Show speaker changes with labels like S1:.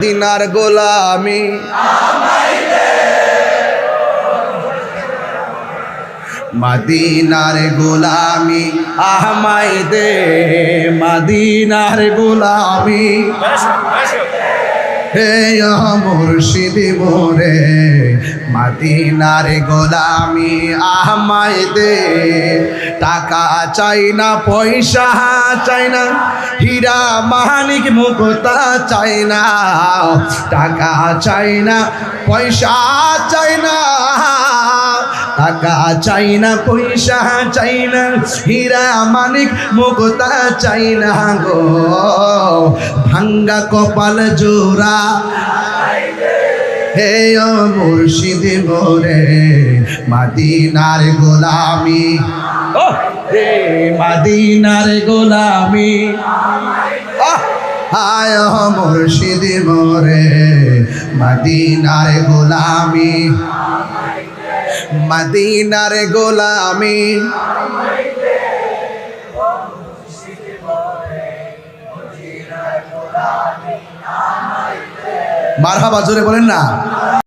S1: মদিনার গোলামি মদিনার গোলামি আহমাই দে মদিনার গোলামি হে মুর্শিদ মোরে মদিনার গোলামি আহমাই দে টাকা চাই না পয়সা চাই না হীরা মানিক মুক্তা চাই না টাকা চাই না পয়সা চাই না টাকা চাই না পয়সা চাই না হীরা মানিক মুক্তা চাই না গো ভাঙ্গা কপাল জোড়া হে মুর্শিদ মোরে মদিনার গোলামি হে মদিনার গোলামি হায় মুর্শিদ মোরে মদিনার গোলামি মদিনার গোলামি মারহাবা জোরে বলেন না।